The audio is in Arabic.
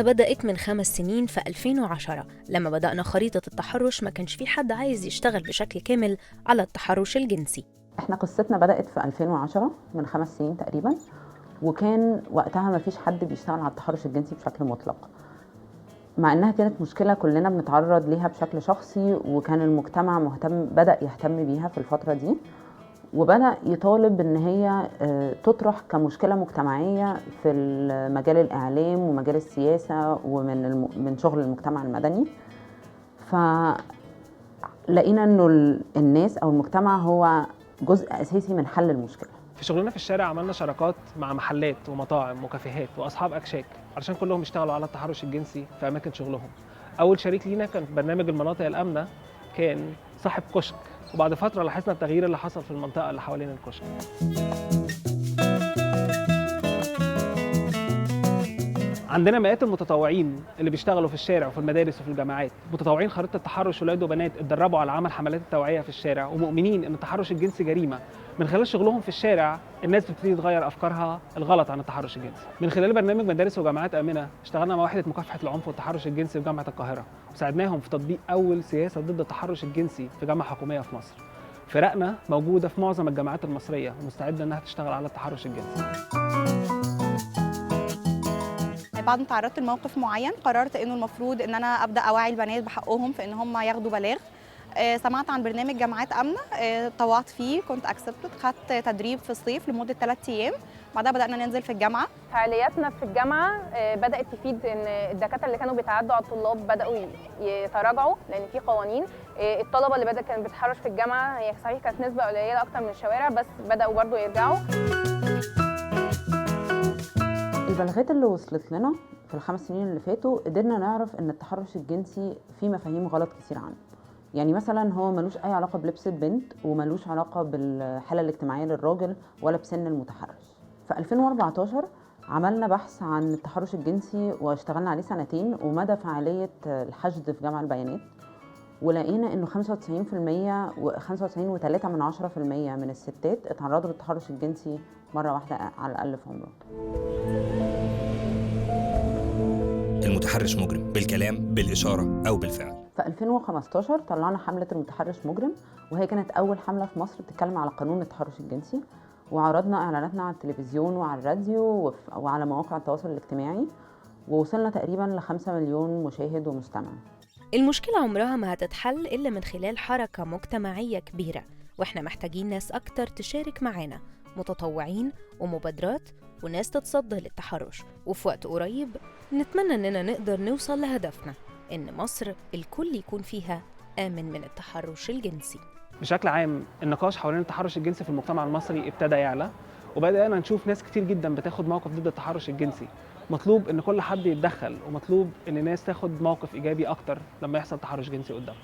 رحلتنا بدأت من 5 سنين في 2010 لما بدأنا خريطة التحرش. ما كانش في حد عايز يشتغل بشكل كامل على التحرش الجنسي. احنا قصتنا بدأت في 2010 من 5 سنين تقريبا، وكان وقتها ما فيش حد بيشتغل على التحرش الجنسي بشكل مطلق، مع انها كانت مشكلة كلنا بنتعرض ليها بشكل شخصي، وكان المجتمع بدأ يهتم بيها في الفترة دي، وبدأ يطالب ان هي تطرح كمشكلة مجتمعية في مجال الإعلام ومجال السياسة من شغل المجتمع المدني. فلقينا انه الناس او المجتمع هو جزء أساسي من حل المشكلة. في شغلنا في الشارع عملنا شراكات مع محلات ومطاعم وكافيهات واصحاب اكشاك علشان كلهم يشتغلوا على التحرش الجنسي في اماكن شغلهم. اول شريك لينا كان في برنامج المناطق الامنه، كان صاحب كشك، وبعد فتره لاحظنا التغيير اللي حصل في المنطقه اللي حوالين الكشك. عندنا مئات المتطوعين اللي بيشتغلوا في الشارع وفي المدارس وفي الجامعات، متطوعين خريطه التحرش ولاد وبنات اتدربوا على عمل حملات التوعيه في الشارع، ومؤمنين ان التحرش الجنسي جريمه. من خلال شغلهم في الشارع الناس بتبتدي تغير افكارها الغلط عن التحرش الجنسي. من خلال برنامج مدارس وجامعات امنه اشتغلنا مع وحده مكافحه العنف والتحرش الجنسي في جامعه القاهره، وساعدناهم في تطبيق اول سياسه ضد التحرش الجنسي في جامعه حكوميه في مصر. فرقنا موجوده في معظم الجامعات المصريه ومستعده انها تشتغل على التحرش الجنسي. بعد ما تعرضت لموقف معين قررت انه المفروض ان انا ابدا اوعي البنات بحقهم في ان هم ياخدوا بلاغ. سمعت عن برنامج جامعات امنه، طوعت فيه، كنت اكسبتد، خدت تدريب في الصيف لمده 3 ايام. بعدها بدانا ننزل في الجامعه. فعالياتنا في الجامعه بدات تفيد ان الدكاتره اللي كانوا بيتعدوا على الطلاب بداوا يتراجعوا، لان في قوانين. الطلبه اللي كانت بتتحرش في الجامعه هي صحيح كانت نسبه قليله اكتر من الشوارع، بس بداوا برضو يرجعوا. البلاغات اللي وصلت لنا في ال5 سنين اللي فاتوا قدرنا نعرف ان التحرش الجنسي فيه مفاهيم غلط كتير عنه. يعني مثلا هو ملوش اي علاقه بلبس البنت، وملوش علاقه بالحاله الاجتماعيه للراجل ولا بسن المتحرش. في 2014 عملنا بحث عن التحرش الجنسي واشتغلنا عليه 2 سنين ومدى فعاليه الحشد في جمع البيانات، ولقينا انه 95% و95.3% من الستات اتعرضوا للتحرش الجنسي مره واحده على الاقل في عمرهم. المتحرش مجرم بالكلام، بالإشارة أو بالفعل. في 2015 طلعنا حملة المتحرش مجرم، وهي كانت أول حملة في مصر بتتكلم على قانون التحرش الجنسي، وعرضنا إعلاناتنا على التلفزيون وعلى الراديو وعلى مواقع التواصل الاجتماعي، ووصلنا تقريبا ل5 مليون مشاهد ومستمع. المشكلة عمرها ما هتتحل إلا من خلال حركة مجتمعية كبيرة، وإحنا محتاجين ناس أكتر تشارك معانا، متطوعين ومبادرات وناس تتصدى للتحرش. وفي وقت قريب نتمنى إننا نقدر نوصل لهدفنا، إن مصر الكل يكون فيها آمن من التحرش الجنسي. بشكل عام النقاش حوالين التحرش الجنسي في المجتمع المصري ابتدى يعلى، وبدأنا نشوف ناس كتير جدا بتاخد موقف ضد التحرش الجنسي. مطلوب ان كل حد يتدخل، ومطلوب ان الناس تاخد موقف ايجابي اكتر لما يحصل تحرش جنسي قدامها.